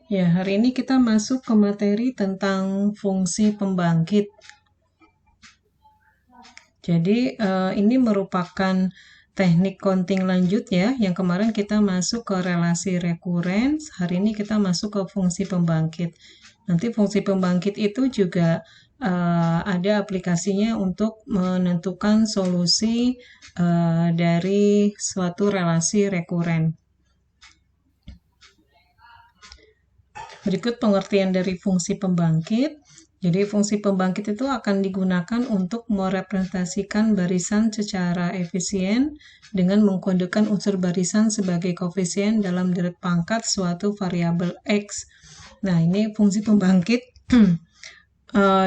Ya, hari ini kita masuk ke materi tentang fungsi pembangkit. Jadi, ini merupakan teknik counting lanjut ya, yang kemarin kita masuk ke relasi rekuren, hari ini kita masuk ke fungsi pembangkit. Nanti fungsi pembangkit itu juga ada aplikasinya untuk menentukan solusi dari suatu relasi rekuren. Berikut pengertian dari fungsi pembangkit. Jadi fungsi pembangkit itu akan digunakan untuk merepresentasikan barisan secara efisien dengan mengkodekan unsur barisan sebagai koefisien dalam deret pangkat suatu variabel X. Nah, ini fungsi pembangkit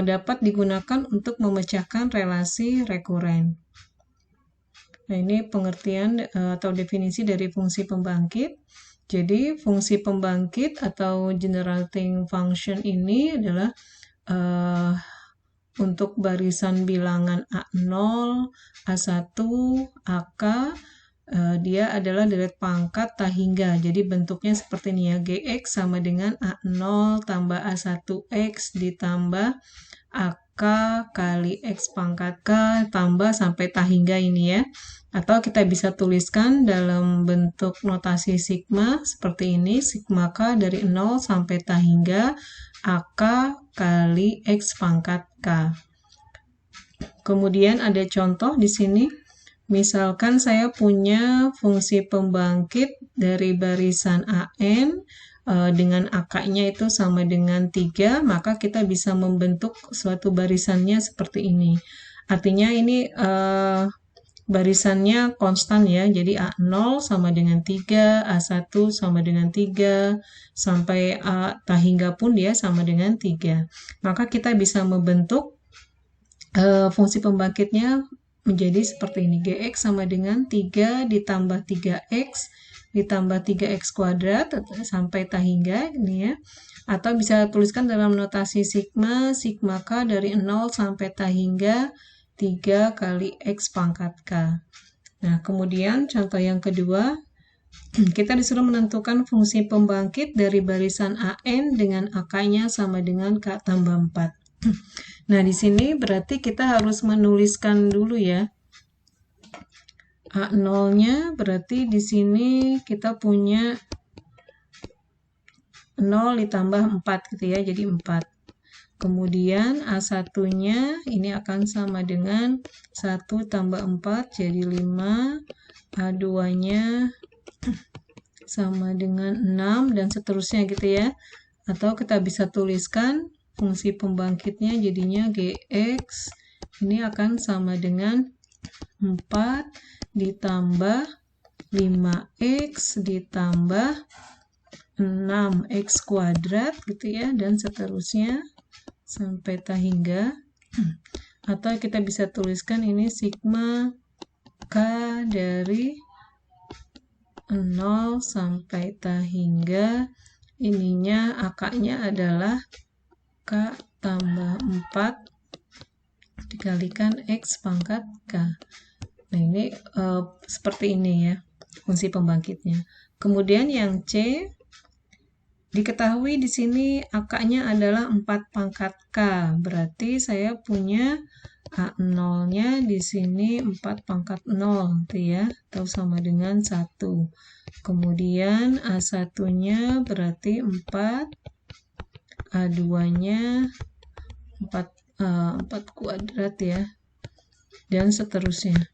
dapat digunakan untuk memecahkan relasi rekuren. Nah, ini pengertian atau definisi dari fungsi pembangkit. Jadi, fungsi pembangkit atau generating function ini adalah untuk barisan bilangan A0, A1, AK, dia adalah deret pangkat tak hingga. Jadi bentuknya seperti ini ya, GX sama dengan A0 tambah A1X ditambah AK kali X pangkat K tambah sampai tak hingga ini ya. Atau kita bisa tuliskan dalam bentuk notasi sigma seperti ini, sigma K dari 0 sampai tak hingga AK kali X pangkat K. Kemudian ada contoh di sini. Misalkan saya punya fungsi pembangkit dari barisan AN dengan AK-nya itu sama dengan 3, maka kita bisa membentuk suatu barisannya seperti ini. Artinya ini barisannya konstan ya, jadi A0 sama dengan 3, A1 sama dengan 3, sampai A tak hingga pun dia sama dengan 3. Maka kita bisa membentuk fungsi pembangkitnya menjadi seperti ini, Gx sama dengan 3 ditambah 3x ditambah 3x kuadrat sampai tak hingga ini ya. Atau bisa tuliskan dalam notasi sigma, sigma K dari 0 sampai tak hingga 3 kali X pangkat K. Nah, kemudian contoh yang kedua, kita disuruh menentukan fungsi pembangkit dari barisan AN dengan AK-nya sama dengan K tambah 4. Nah, di sini berarti kita harus menuliskan dulu ya. A0-nya berarti di sini kita punya 0 ditambah 4 gitu ya, jadi 4. Kemudian A1-nya ini akan sama dengan 1 tambah 4 jadi 5. A2-nya sama dengan 6 dan seterusnya gitu ya. Atau kita bisa tuliskan fungsi pembangkitnya jadinya Gx ini akan sama dengan 4 ditambah 5x ditambah 6x kuadrat gitu ya, dan seterusnya sampai tak hingga. Atau kita bisa tuliskan ini sigma K dari 0 sampai tak hingga, ininya AK-nya adalah K tambah 4 dikalikan X pangkat K. Nah, ini seperti ini ya fungsi pembangkitnya. Kemudian yang C, diketahui di sini AK-nya adalah 4 pangkat K. Berarti saya punya A0-nya di sini 4 pangkat 0 gitu ya, atau sama dengan 1. Kemudian A1-nya berarti 4, A2-nya 4 kuadrat ya, dan seterusnya.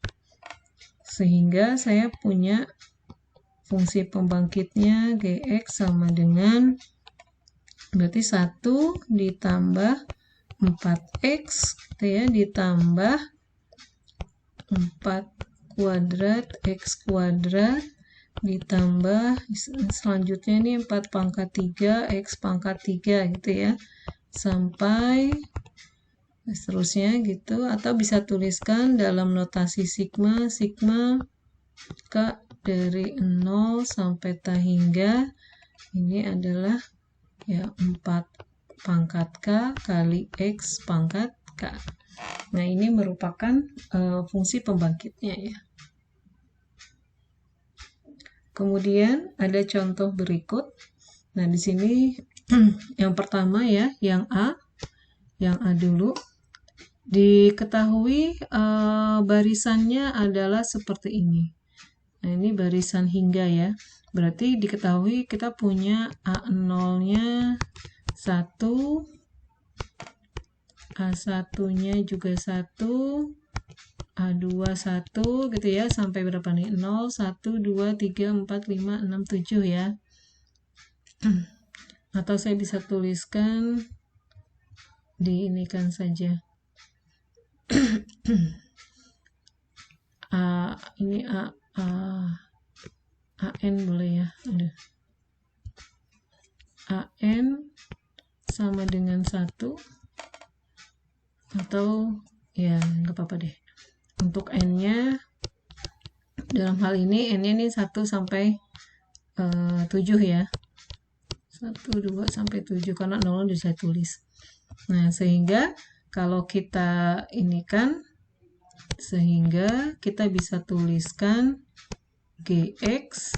Sehingga saya punya fungsi pembangkitnya Gx sama dengan berarti 1 ditambah 4x gitu ya, ditambah 4 kuadrat X kuadrat ditambah selanjutnya ini 4 pangkat 3 X pangkat 3 gitu ya, sampai seterusnya gitu. Atau bisa tuliskan dalam notasi sigma, sigma K dari 0 sampai tak hingga ini adalah ya 4 pangkat K kali X pangkat K. Nah, ini merupakan fungsi pembangkitnya ya. Kemudian ada contoh berikut. Nah, di sini Yang pertama ya, yang A dulu. Diketahui barisannya adalah seperti ini. Nah, ini barisan hingga ya. Berarti diketahui kita punya A0-nya 1, A1-nya juga 1, A2 1 gitu ya, sampai berapa nih? 0, 1, 2, 3, 4, 5, 6, 7 ya. Atau saya bisa tuliskan diinikan saja. Ini AN boleh ya. AN sama dengan 1, atau ya nggak apa-apa deh. Untuk N-nya, dalam hal ini N-nya ini 1 sampai 7 ya. 1, 2 sampai 7, karena 0 bisa tulis. Nah, sehingga kalau kita inikan, sehingga kita bisa tuliskan GX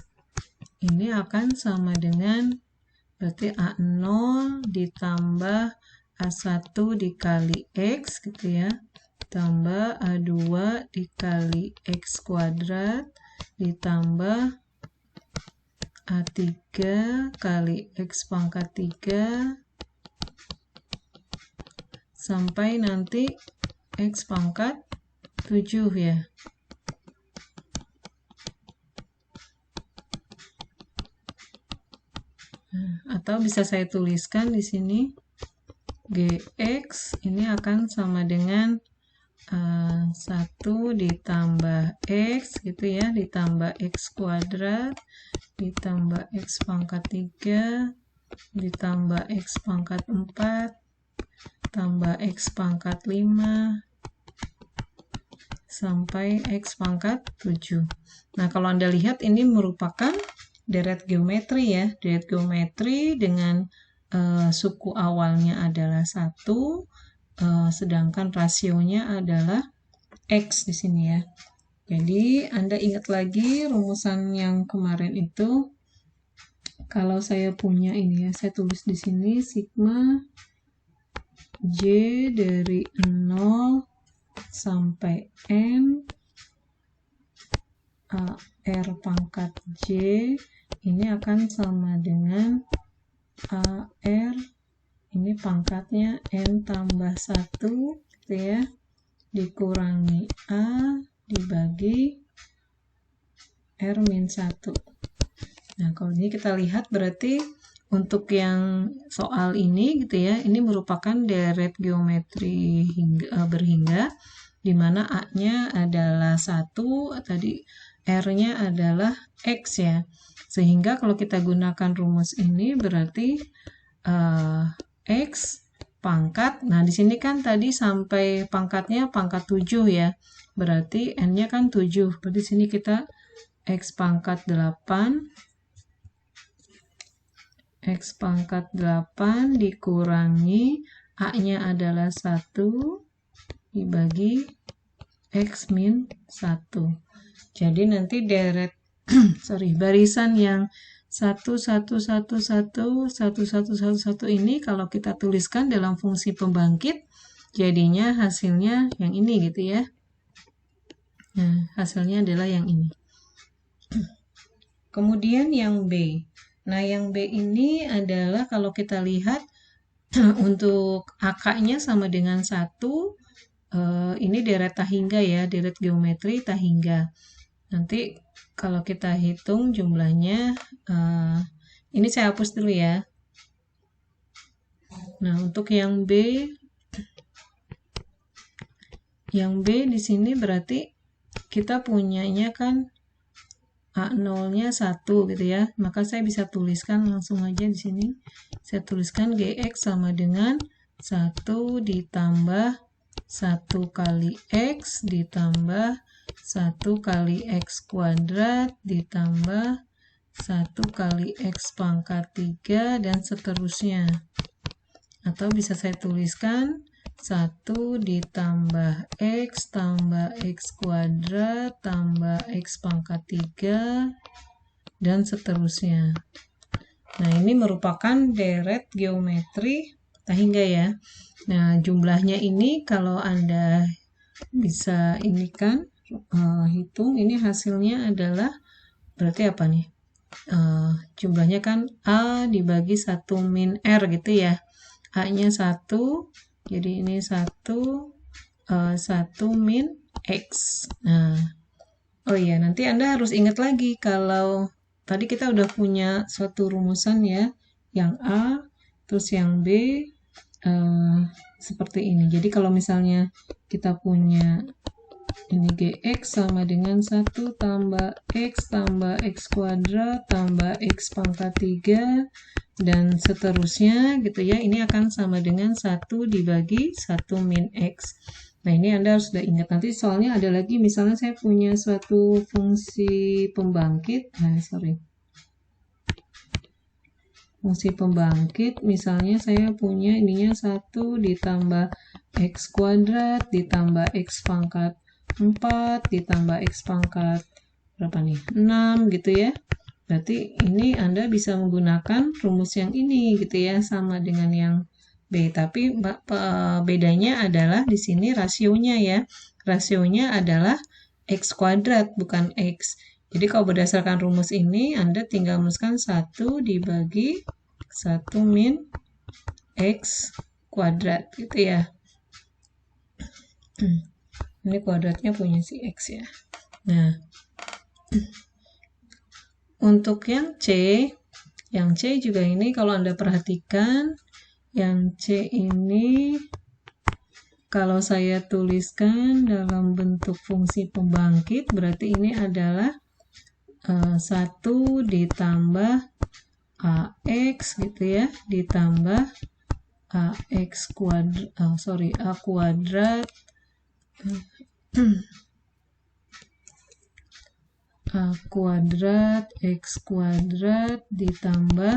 ini akan sama dengan berarti A0 ditambah A1 dikali X gitu ya, tambah A2 dikali X kuadrat ditambah A3 kali X pangkat 3 sampai nanti X pangkat 7 ya. Atau bisa saya tuliskan di sini GX ini akan sama dengan 1 ditambah X gitu ya, ditambah X kuadrat ditambah X pangkat 3 ditambah X pangkat 4 tambah X pangkat 5 sampai X pangkat 7. Nah, kalau Anda lihat ini merupakan deret geometri ya, deret geometri dengan suku awalnya adalah 1, sedangkan rasionya adalah X di sini ya. Jadi, Anda ingat lagi rumusan yang kemarin itu, kalau saya punya ini ya, saya tulis di sini sigma J dari 0 sampai N AR pangkat J ini akan sama dengan AR ini pangkatnya N tambah 1 gitu ya, dikurangi A dibagi R min 1. Nah, kalau ini kita lihat berarti untuk yang soal ini gitu ya, ini merupakan deret geometri berhingga, di mana A-nya adalah 1, tadi R-nya adalah X ya. Sehingga kalau kita gunakan rumus ini berarti X pangkat, nah di sini kan tadi sampai pangkatnya pangkat 7 ya, berarti N-nya kan 7, berarti sini kita X pangkat 8, X pangkat 8 dikurangi A-nya adalah 1 dibagi X min 1. Jadi nanti deret barisan yang 1, 1, 1, 1, 1, 1, 1, 1 ini kalau kita tuliskan dalam fungsi pembangkit, jadinya hasilnya yang ini gitu ya. Nah, hasilnya adalah yang ini. Kemudian yang B. Nah, yang B ini adalah kalau kita lihat untuk AK-nya sama dengan 1, ini deret tahingga ya, deret geometri tahingga. Nanti kalau kita hitung jumlahnya, ini saya hapus dulu ya. Nah, untuk yang B di sini berarti kita punyanya kan A0-nya 1 gitu ya. Maka saya bisa tuliskan langsung aja di sini. Saya tuliskan GX sama dengan 1 ditambah 1 kali X ditambah 1 kali X kuadrat ditambah 1 kali X pangkat 3 dan seterusnya. Atau bisa saya tuliskan 1 ditambah X tambah X kuadrat tambah X pangkat 3 dan seterusnya. Nah, ini merupakan deret geometri tahingga ya. Nah, jumlahnya ini kalau Anda bisa ini kan hitung, ini hasilnya adalah berarti apa nih? Jumlahnya kan A dibagi 1 min R gitu ya. A-nya 1, jadi ini 1 min X. Nah, oh iya, nanti Anda harus ingat lagi kalau tadi kita udah punya suatu rumusan ya, yang A, terus yang B, seperti ini. Jadi kalau misalnya kita punya ini Gx sama dengan 1 tambah X kuadrat tambah X pangkat 3 dan seterusnya gitu ya. Ini akan sama dengan 1 dibagi 1 min X. Nah, ini Anda harus sudah ingat. Nanti soalnya ada lagi, misalnya saya punya suatu fungsi pembangkit. Fungsi pembangkit, misalnya saya punya ininya 1 ditambah X kuadrat ditambah X pangkat 4 ditambah X pangkat berapa nih? 6 gitu ya. Berarti ini Anda bisa menggunakan rumus yang ini gitu ya, sama dengan yang B. Tapi bedanya adalah di sini rasionya ya. Rasionya adalah X kuadrat bukan X. Jadi kalau berdasarkan rumus ini, Anda tinggal menuliskan 1 dibagi 1 min X kuadrat gitu ya. Ini kuadratnya punya si X ya. Nah, untuk yang C juga ini kalau Anda perhatikan, yang C ini kalau saya tuliskan dalam bentuk fungsi pembangkit, berarti ini adalah 1 ditambah AX gitu ya, ditambah AX kuadrat, A kuadrat A kuadrat X kuadrat ditambah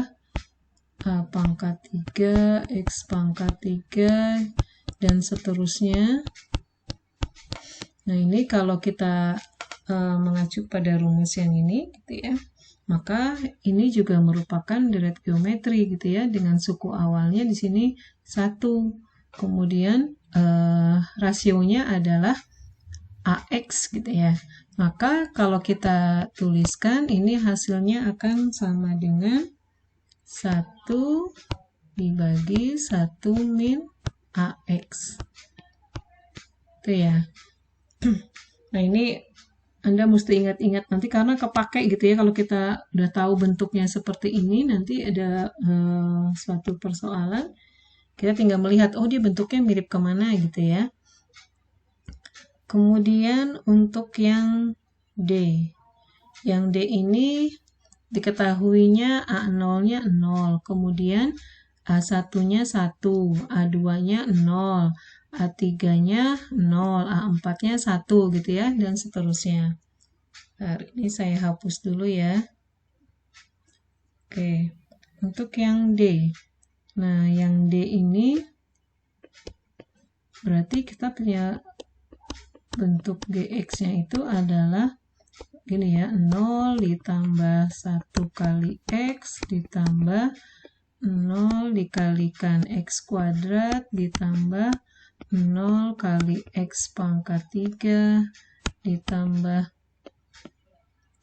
A pangkat 3 X pangkat 3 dan seterusnya. Nah, ini kalau kita mengacu pada rumus yang ini gitu ya, maka ini juga merupakan deret geometri gitu ya, dengan suku awalnya di sini 1. Kemudian rasionya adalah AX gitu ya. Maka kalau kita tuliskan ini hasilnya akan sama dengan 1 dibagi 1 min AX. Itu ya. Nah, ini Anda mesti ingat-ingat nanti karena kepake gitu ya, kalau kita udah tahu bentuknya seperti ini, nanti ada suatu persoalan, kita tinggal melihat, oh dia bentuknya mirip kemana gitu ya. Kemudian untuk yang D. Yang D ini diketahuinya A0-nya 0, kemudian A1-nya 1, A2-nya 0, A3-nya 0, A4-nya 1 gitu ya, dan seterusnya. Nah, ini saya hapus dulu ya. Oke, untuk yang D. Nah, yang D ini berarti kita punya bentuk Gx-nya itu adalah gini ya, 0 ditambah 1 kali X ditambah 0 dikalikan X kuadrat ditambah 0 kali X pangkat 3 ditambah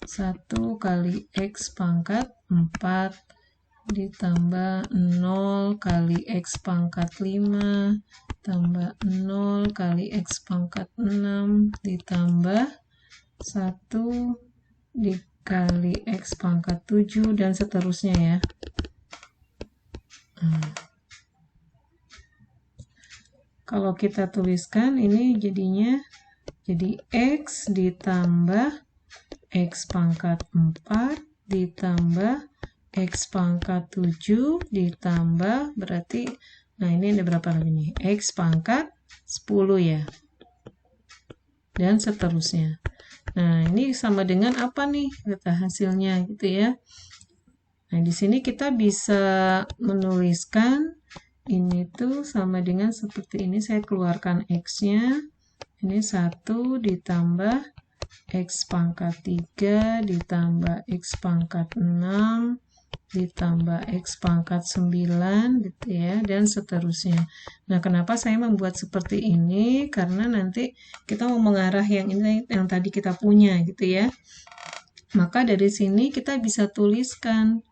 1 kali X pangkat 4 ditambah 0 kali X pangkat 5 tambah 0 kali X pangkat 6 ditambah 1 dikali X pangkat 7 dan seterusnya ya. Kalau kita tuliskan ini jadinya jadi X ditambah X pangkat 4 ditambah X pangkat 7 ditambah berarti, nah ini ada berapa lagi nih? X pangkat 10 ya. Dan seterusnya. Nah, ini sama dengan apa nih kata hasilnya gitu ya. Nah, di sini kita bisa menuliskan ini tuh sama dengan seperti ini. Saya keluarkan X-nya. Ini 1 ditambah X pangkat 3 ditambah X pangkat 6 ditambah X pangkat 9 gitu ya, dan seterusnya. Nah, kenapa saya membuat seperti ini? Karena nanti kita mau mengarah yang ini yang tadi kita punya gitu ya. Maka dari sini kita bisa tuliskan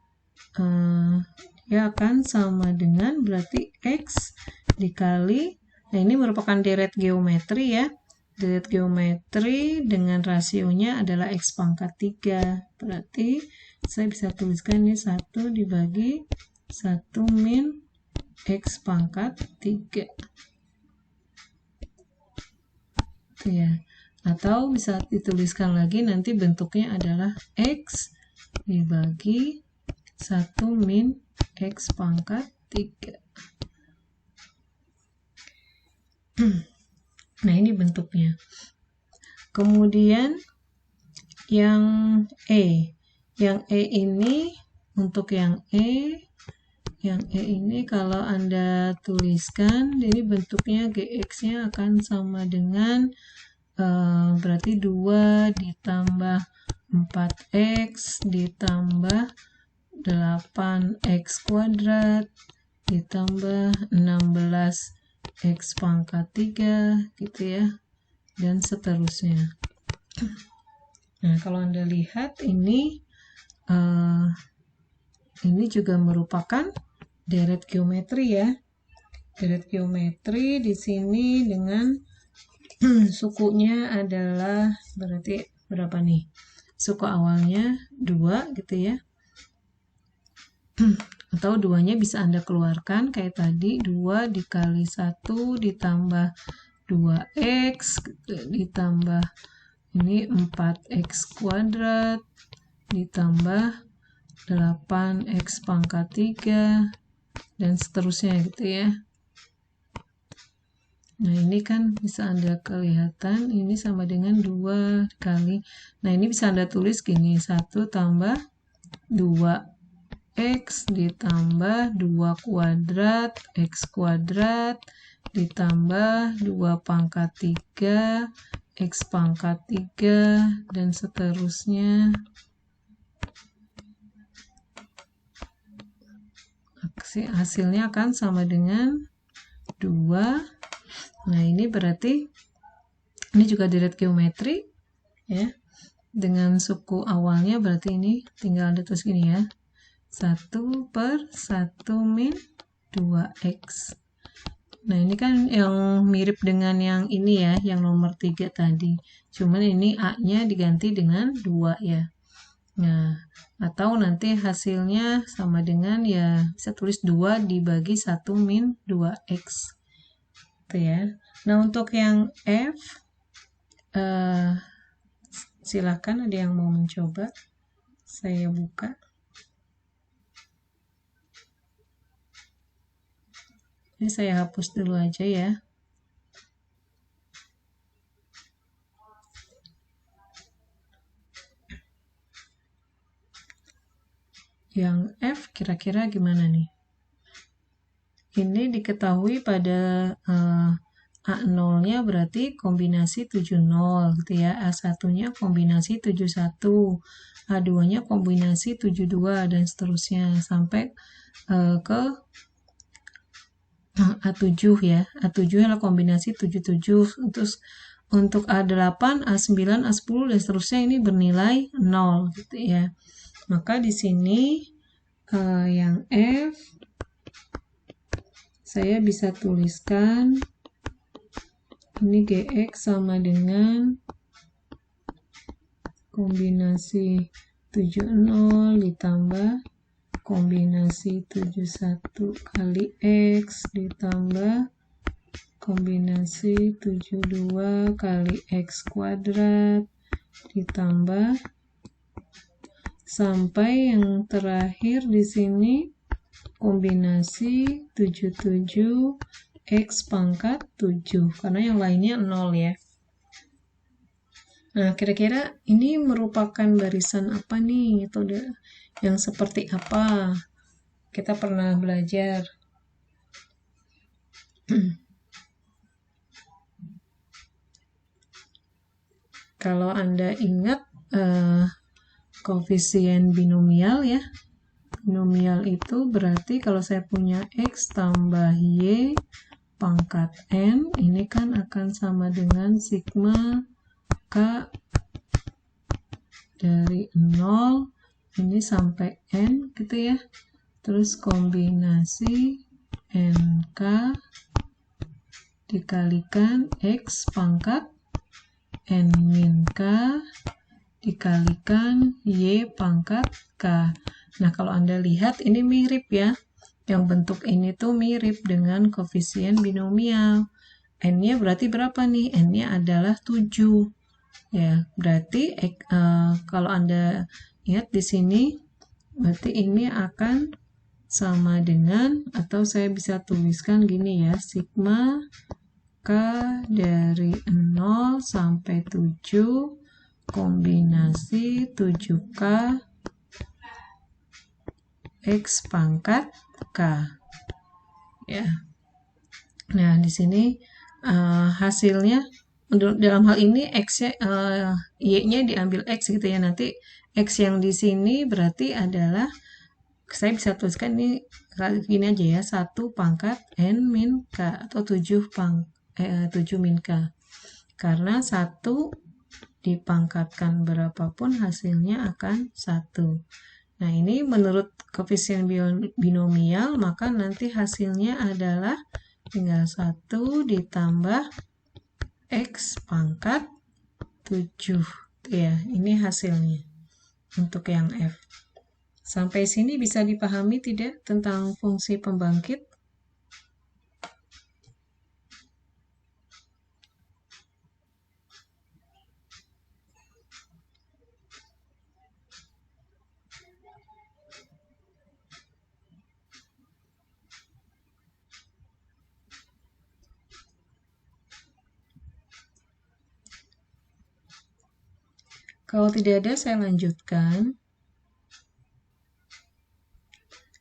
ya akan sama dengan berarti X dikali, nah ini merupakan deret geometri ya, deret geometri dengan rasionya adalah X pangkat 3, berarti saya bisa tuliskan ini 1 dibagi 1 min X pangkat 3 itu ya, atau bisa dituliskan lagi nanti bentuknya adalah X dibagi 1 min X pangkat 3. Nah, ini bentuknya. Kemudian yang E. Yang E ini, untuk yang E ini kalau Anda tuliskan, ini bentuknya GX-nya akan sama dengan berarti 2 ditambah 4X ditambah 8X kuadrat ditambah 16X pangkat 3 gitu ya, dan seterusnya. Nah, kalau Anda lihat ini juga merupakan deret geometri ya. Deret geometri di sini dengan sukunya adalah berarti berapa nih? Suku awalnya 2 gitu ya. Atau 2-nya bisa Anda keluarkan kayak tadi, 2 dikali 1 ditambah 2X ditambah ini 4X kuadrat ditambah 8X pangkat 3 dan seterusnya gitu ya. Nah, ini kan bisa Anda kelihatan ini sama dengan 2 kali. Nah, ini bisa Anda tulis gini, 1 tambah 2X ditambah 2 kuadrat X kuadrat ditambah 2 pangkat 3 X pangkat 3 dan seterusnya. Hasilnya akan sama dengan 2. Nah, ini berarti ini juga deret geometri ya. Dengan suku awalnya berarti ini tinggal tulis gini ya. 1/1 min 2X. Nah, ini kan yang mirip dengan yang ini ya, yang nomor 3 tadi. Cuman ini A-nya diganti dengan 2 ya. Nah, atau nanti hasilnya sama dengan ya, bisa tulis 2 dibagi 1 min 2X. Itu ya. Nah, untuk yang F, silakan ada yang mau mencoba. Saya buka. Ini saya hapus dulu aja ya. Yang F kira-kira gimana nih? Ini diketahui pada A0-nya berarti kombinasi 70 gitu ya. A1-nya kombinasi 71. A2-nya kombinasi 72 dan seterusnya sampai ke A7 ya. A7 adalah kombinasi 77. Terus untuk A8, A9, A10 dan seterusnya ini bernilai 0 gitu ya. Maka di sini yang F saya bisa tuliskan ini GX sama dengan kombinasi 70 ditambah kombinasi 71 kali X ditambah kombinasi 72 kali X kuadrat ditambah sampai yang terakhir di sini kombinasi 77 X pangkat 7 karena yang lainnya 0 ya. Nah, kira-kira ini merupakan barisan apa nih? Atau yang seperti apa? Kita pernah belajar. Kalau Anda ingat koefisien binomial ya, Binomial itu berarti kalau saya punya X tambah Y pangkat N, ini kan akan sama dengan sigma K dari 0 ini sampai N gitu ya. Terus kombinasi NK dikalikan X pangkat N min K dikalikan Y pangkat K. Nah, kalau Anda lihat ini mirip ya. Yang bentuk ini tuh mirip dengan koefisien binomial. N-nya berarti berapa nih? N-nya adalah 7. Ya, berarti kalau Anda lihat di sini, berarti ini akan sama dengan, atau saya bisa tuliskan gini ya, sigma K dari 0 sampai 7 kombinasi 7K X pangkat K. Ya. Nah, di sini hasilnya dalam hal ini X-nya Y-nya diambil X gitu ya. Nanti X yang di sini berarti adalah, saya bisa tuliskan ini gini aja ya, 1 pangkat N min K atau 7 min K. Karena 1 dipangkatkan berapapun hasilnya akan 1. Nah, ini menurut koefisien binomial, maka nanti hasilnya adalah tinggal 1 ditambah X pangkat 7. Ya, ini hasilnya untuk yang F. Sampai sini bisa dipahami tidak tentang fungsi pembangkit? Kalau tidak ada, saya lanjutkan.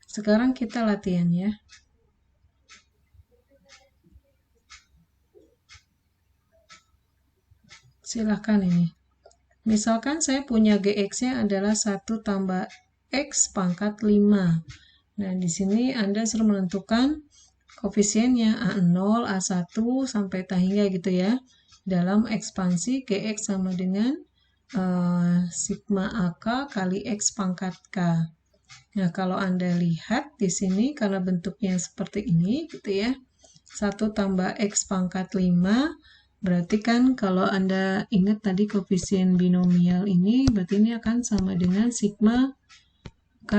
Sekarang kita latihan ya. Silahkan ini. Misalkan saya punya GX-nya adalah 1 tambah X pangkat 5. Nah, di sini Anda suruh menentukan koefisiennya A0, A1, sampai tak hingga gitu ya. Dalam ekspansi GX sama dengan sigma AK kali X pangkat K. Nah, kalau Anda lihat di sini, karena bentuknya seperti ini gitu ya, 1 tambah X pangkat 5, berarti kan kalau Anda ingat tadi koefisien binomial ini, berarti ini akan sama dengan sigma K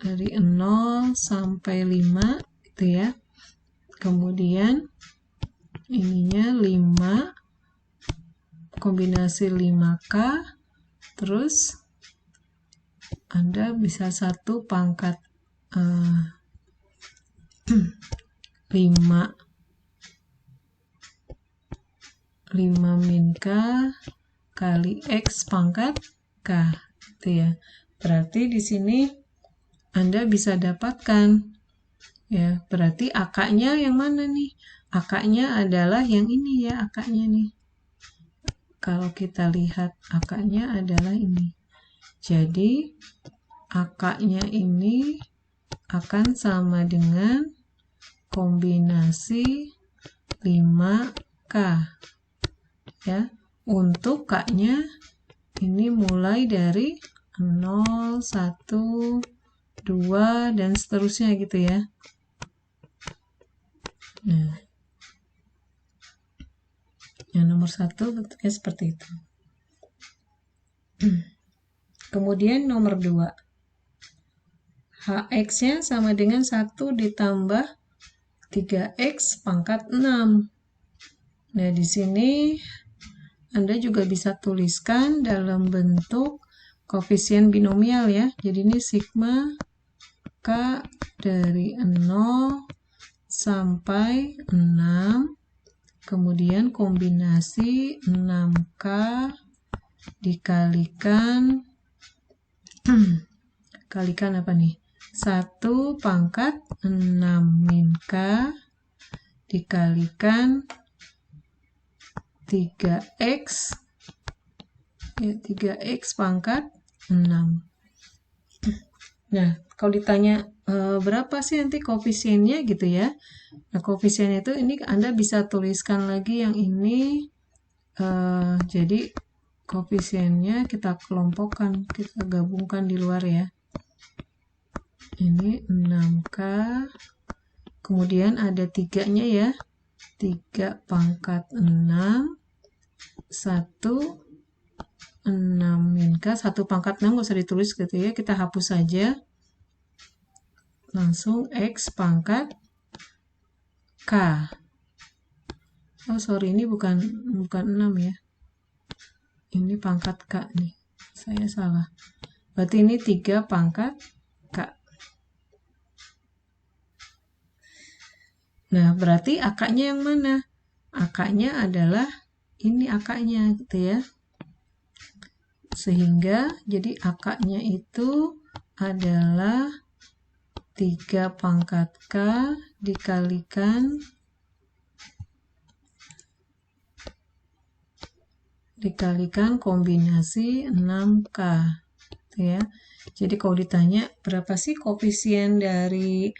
dari 0 sampai 5 gitu ya. Kemudian ininya 5 kombinasi 5K, terus Anda bisa 1 pangkat 5 min K kali X pangkat K gitu ya. Berarti di sini Anda bisa dapatkan ya, berarti AK-nya yang mana nih? AK-nya adalah yang ini ya, AK-nya nih. Kalau kita lihat AK-nya adalah ini. Jadi AK-nya ini akan sama dengan kombinasi 5K ya. Untuk K-nya ini mulai dari 0, 1, 2 dan seterusnya gitu ya. Nah, yang nomor 1 bentuknya seperti itu. Kemudian nomor 2. HX-nya sama dengan 1 ditambah 3X pangkat 6. Nah, di sini Anda juga bisa tuliskan dalam bentuk koefisien binomial ya. Jadi ini sigma K dari 0 sampai 6. Kemudian kombinasi 6K dikalikan kalikan apa nih? 1 pangkat 6 min K dikalikan 3X ya, 3X pangkat 6. Nah, kalau ditanya berapa sih nanti koefisiennya gitu ya. Nah, koefisiennya itu ini Anda bisa tuliskan lagi yang ini. Jadi koefisiennya kita kelompokkan, kita gabungkan di luar ya. Ini 6K, kemudian ada 3-nya ya. 3 pangkat 6, 1, 6 min K, 1 pangkat 6 nggak usah ditulis gitu ya, kita hapus saja. Langsung X pangkat K. Oh sorry, ini bukan 6 ya. Ini pangkat K nih, saya salah. Berarti ini 3 pangkat K. Nah, berarti akaknya yang mana? Akaknya adalah ini akaknya gitu ya. Sehingga jadi akaknya itu adalah 3 pangkat K dikalikan kombinasi 6K gitu ya. Jadi kalau ditanya berapa sih koefisien dari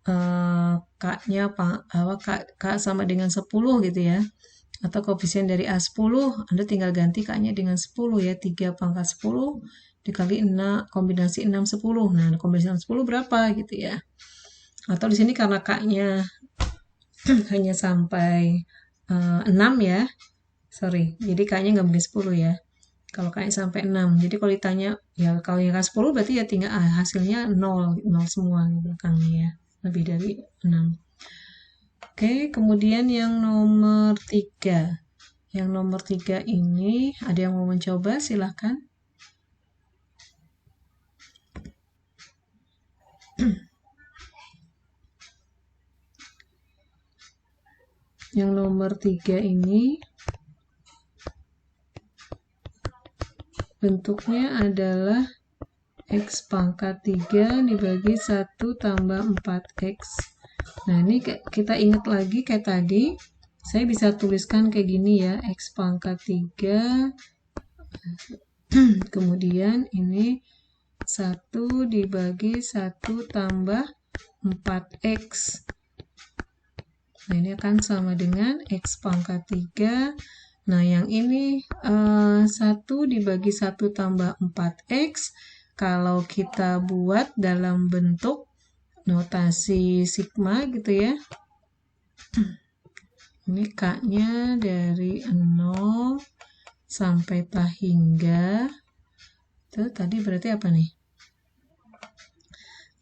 K-nya K sama dengan 10 gitu ya. Atau koefisien dari A10, Anda tinggal ganti K-nya dengan 10 ya. 3 pangkat 10 dikali 6, kombinasi 6, 10. Nah, kombinasi 6, 10 berapa gitu ya. Atau di sini karena K-nya hanya sampai 6 ya. Sorry, jadi K-nya nggak mungkin 10 ya. Kalau K-nya sampai 6. Jadi kalau ditanya, ya kalau yang K10 berarti ya tinggal hasilnya 0. 0 semua di belakangnya ya. Lebih dari 6. Oke, kemudian yang nomor 3. Yang nomor 3 ini, ada yang mau mencoba? Silahkan. Yang nomor 3 ini, bentuknya adalah X pangkat 3 dibagi 1 tambah 4X. Nah, ini kita ingat lagi kayak tadi. Saya bisa tuliskan kayak gini ya. X pangkat 3. Kemudian ini 1 dibagi 1 tambah 4X. Nah, ini akan sama dengan X pangkat 3. Nah, yang ini 1 dibagi 1 tambah 4X. Kalau kita buat dalam bentuk notasi sigma gitu ya. Ini K-nya dari 0 sampai hingga. Itu tadi berarti apa nih?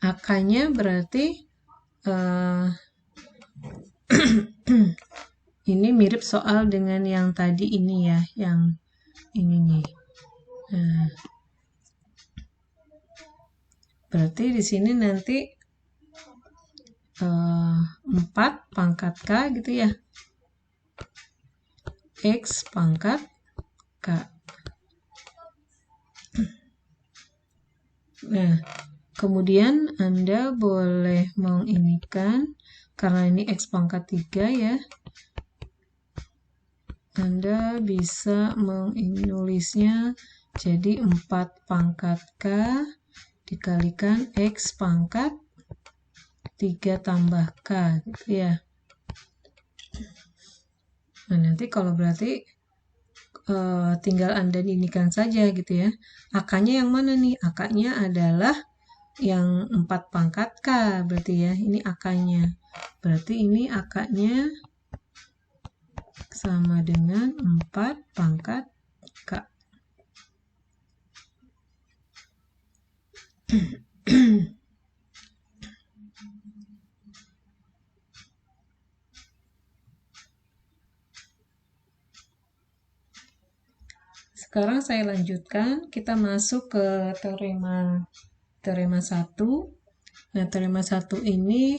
Akanya berarti ini mirip soal dengan yang tadi ini ya, yang ini nih. Nah, berarti di sini nanti 4 pangkat K gitu ya. X pangkat K. Nah, kemudian Anda boleh menginikan, karena ini X pangkat 3 ya, Anda bisa menulisnya jadi 4 pangkat K dikalikan X pangkat 3 tambah K gitu ya. Nah, nanti kalau berarti tinggal Anda inikan saja gitu ya. Akanya yang mana nih? Akanya adalah yang 4 pangkat K berarti ya. Ini akanya. Berarti ini akanya sama dengan 4 pangkat K. Sekarang saya lanjutkan, kita masuk ke teorema 1. Nah, teorema 1 ini,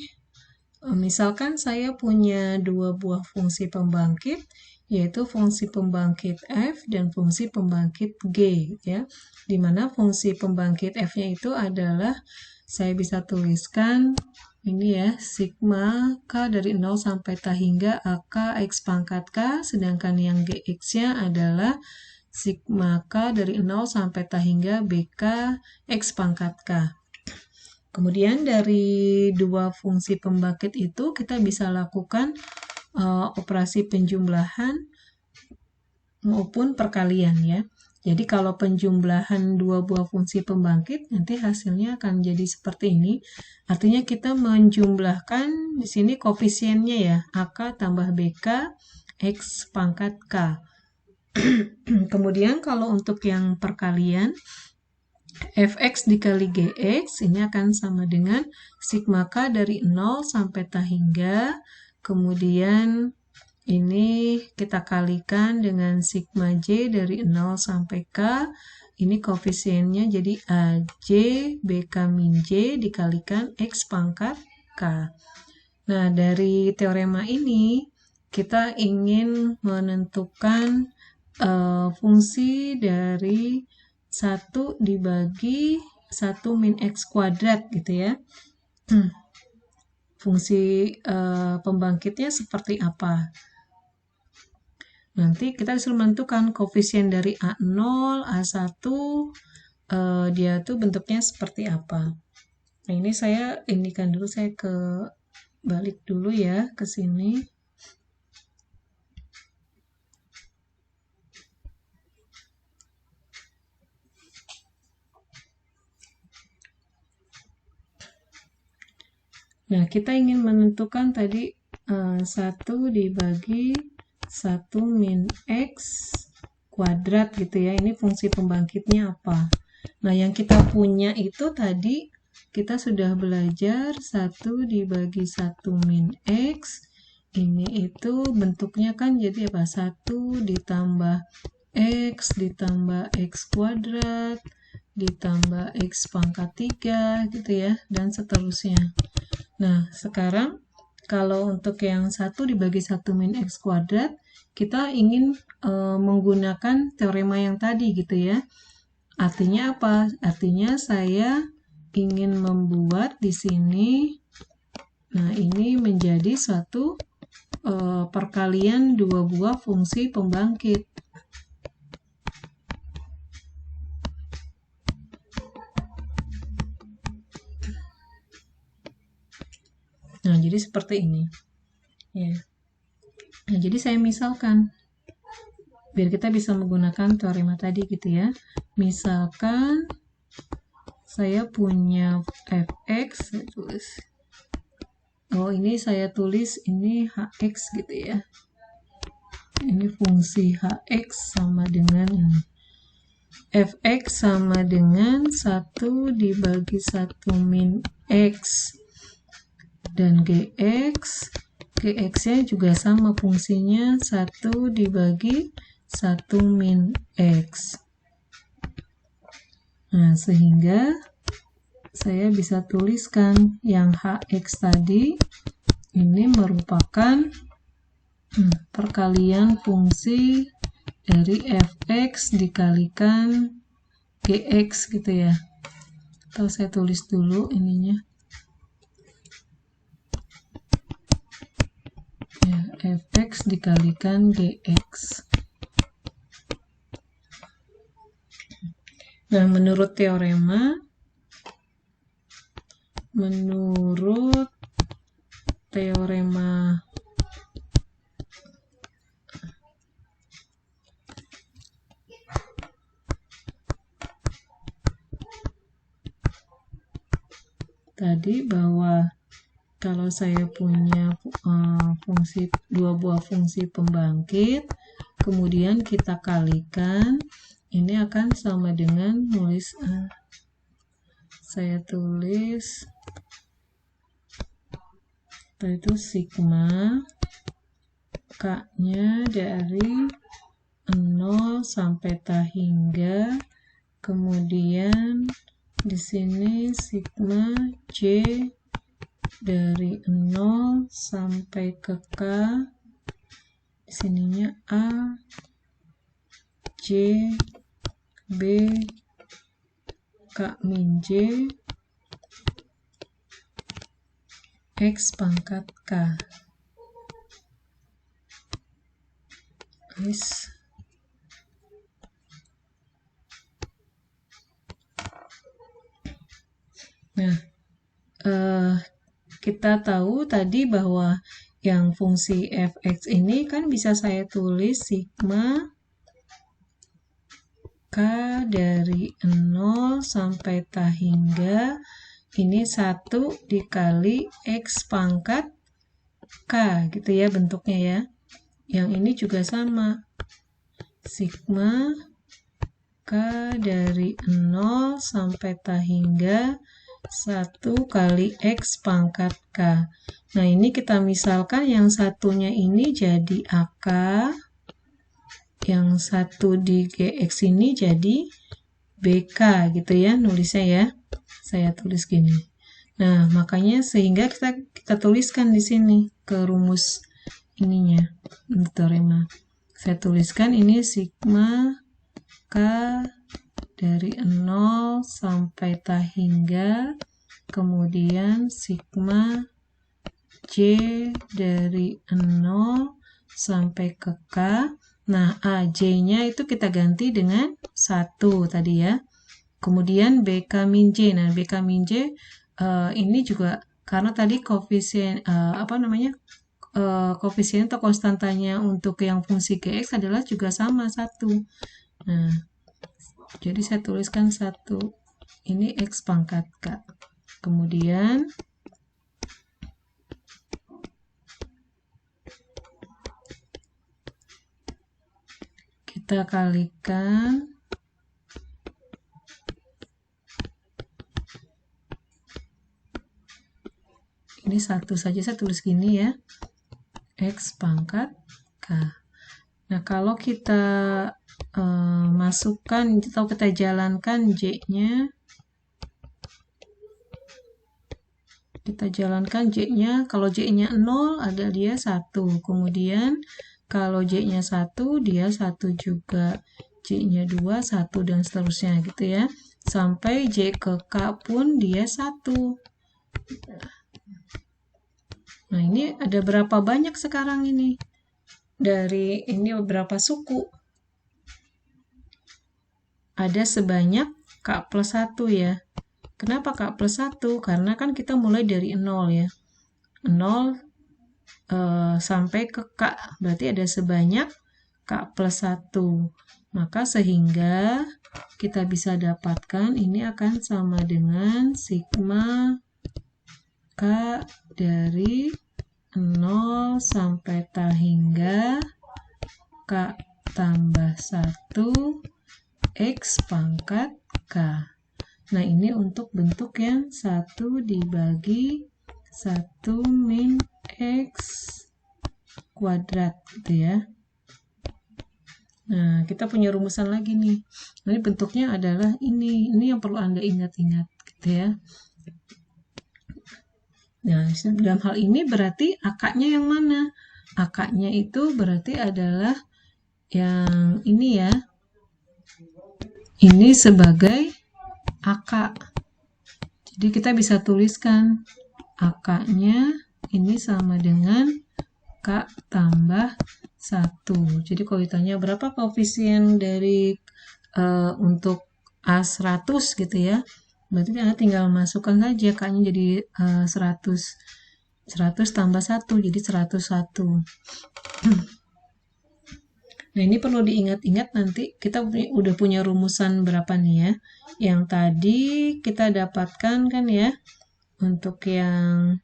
misalkan saya punya 2 buah fungsi pembangkit, yaitu fungsi pembangkit F dan fungsi pembangkit G, ya. Dimana fungsi pembangkit F-nya itu adalah, saya bisa tuliskan, ini ya, sigma K dari 0 sampai hingga AK X pangkat K, sedangkan yang GX-nya adalah sigma K dari 0 sampai hingga BK X pangkat K. Kemudian dari dua fungsi pembangkit itu kita bisa lakukan operasi penjumlahan maupun perkalian ya. Jadi kalau penjumlahan dua buah fungsi pembangkit, nanti hasilnya akan jadi seperti ini. Artinya kita menjumlahkan di sini koefisiennya ya, AK tambah BK X pangkat K. Kemudian kalau untuk yang perkalian, Fx dikali Gx ini akan sama dengan sigma K dari 0 sampai T hingga, kemudian ini kita kalikan dengan sigma J dari 0 sampai K. Ini koefisiennya jadi AJ BK min J dikalikan X pangkat K. Nah, dari teorema ini kita ingin menentukan fungsi dari 1 dibagi 1 min X kuadrat gitu ya. Fungsi pembangkitnya seperti apa? Nanti kita disuruh menentukan koefisien dari A0, A1, dia tuh bentuknya seperti apa. Nah, ini saya indikan dulu, saya balik dulu ya ke sini. Nah, kita ingin menentukan tadi 1 dibagi 1 min X kuadrat gitu ya. Ini fungsi pembangkitnya apa? Nah, yang kita punya itu tadi kita sudah belajar 1 dibagi 1 min X. Ini itu bentuknya kan jadi apa? 1 ditambah X ditambah X kuadrat ditambah X pangkat 3 gitu ya, dan seterusnya. Nah, sekarang kalau untuk yang 1 dibagi 1 min X kuadrat, kita ingin menggunakan teorema yang tadi gitu ya. Artinya apa? Artinya saya ingin membuat di sini, nah ini menjadi suatu perkalian dua buah fungsi pembangkit. Nah, jadi seperti ini. Ya. Nah, jadi saya misalkan, biar kita bisa menggunakan teorema tadi gitu ya. Misalkan saya punya Fx, saya tulis. Oh, ini saya tulis ini Hx gitu ya. Ini fungsi Hx sama dengan Fx sama dengan 1 dibagi 1 min X. Dan Gx-nya juga sama fungsinya 1 dibagi 1 min X. Nah, sehingga saya bisa tuliskan yang Hx tadi ini merupakan perkalian fungsi dari Fx dikalikan Gx gitu ya. Atau saya tulis dulu ininya. Fx dikalikan Gx. Nah, menurut teorema tadi bahwa kalau saya punya dua buah fungsi pembangkit, kemudian kita kalikan, ini akan sama dengan nulis saya tulis itu sigma K-nya dari 0 sampai T hingga, kemudian di sini sigma J dari 0 sampai ke K, di sininya A, J, B, K min J, X pangkat K. Nah, kita tahu tadi bahwa yang fungsi fx ini kan bisa saya tulis sigma k dari 0 sampai ta hingga ini 1 dikali x pangkat k gitu ya bentuknya ya. Yang ini juga sama. Sigma k dari 0 sampai ta hingga 1 kali x pangkat k. Nah, ini kita misalkan yang satunya ini jadi AK, yang satu di GX ini jadi BK gitu ya nulisnya ya. Saya tulis gini. Nah, makanya sehingga kita tuliskan di sini ke rumus ininya, teorema. Saya tuliskan ini sigma K dari 0 sampai ta hingga, kemudian sigma J dari 0 sampai ke K. Nah, AJ-nya itu kita ganti dengan 1 tadi ya. Kemudian BK min J. Nah, BK min J ini juga karena tadi koefisien koefisien atau konstantanya untuk yang fungsi GX adalah juga sama 1. Nah, jadi saya tuliskan 1. Ini X pangkat K. Kemudian kita kalikan ini 1 saja saya tulis gini ya. X pangkat K. Nah, kalau kita masukkan atau kita jalankan J-nya, kalau J-nya 0 ada dia 1, kemudian kalau J-nya 1 dia 1 juga, J-nya 2 1 dan seterusnya gitu ya, sampai J ke K pun dia 1. Nah, ini ada berapa banyak sekarang ini? Dari ini berapa suku? Ada sebanyak K plus 1 ya. Kenapa K plus 1? Karena kan kita mulai dari 0 ya. 0 sampai ke K. Berarti ada sebanyak K plus 1. Maka sehingga kita bisa dapatkan ini akan sama dengan sigma K dari 0 sampai ta hingga K tambah 1 X pangkat K. Nah, ini untuk bentuk yang 1 dibagi 1 min X kuadrat gitu ya. Nah, kita punya rumusan lagi nih. Nah, ini bentuknya adalah ini. Ini yang perlu Anda ingat-ingat gitu ya. Nah, dalam hal ini berarti akaknya yang mana? Akaknya itu berarti adalah yang ini ya. Ini sebagai akak. Jadi kita bisa tuliskan akaknya ini sama dengan K tambah 1. Jadi kalau ditanya berapa koefisien dari untuk A100 gitu ya, berarti Anda tinggal masukkan saja K-nya jadi 100. 100 tambah 1 jadi 101. Nah, ini perlu diingat-ingat nanti kita udah punya rumusan berapa nih ya. Yang tadi kita dapatkan kan ya, untuk yang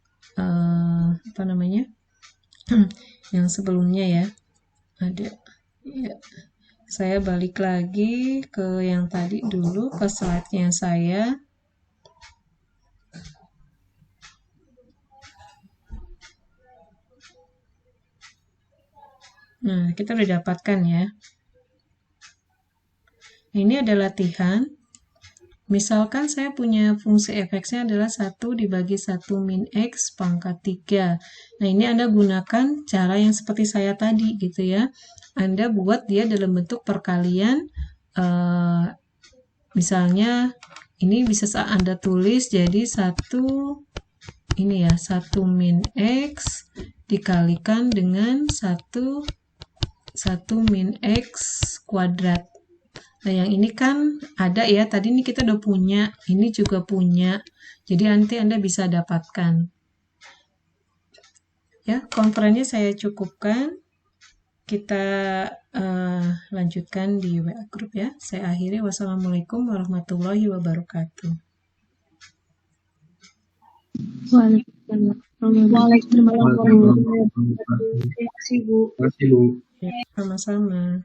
yang sebelumnya ya. Ada ya. Saya balik lagi ke yang tadi dulu, ke slide-nya saya. Nah, kita udah dapatkan ya. Ini ada latihan. Misalkan saya punya fungsi fx-nya adalah 1 dibagi 1 min x pangkat 3. Nah, ini Anda gunakan cara yang seperti saya tadi gitu ya. Anda buat dia dalam bentuk perkalian. Misalnya, ini bisa Anda tulis jadi 1 ini ya, 1 min x dikalikan dengan 1 min x kuadrat. Nah, yang ini kan ada ya, tadi ini kita udah punya, ini juga punya. Jadi nanti Anda bisa dapatkan. Ya, konferennya saya cukupkan. Kita lanjutkan di WA Group ya. Saya akhiri. Wassalamualaikum warahmatullahi wabarakatuh. Waalaikumsalam warahmatullahi wabarakatuh. Terima kasih, Bu. Ya, sama-sama.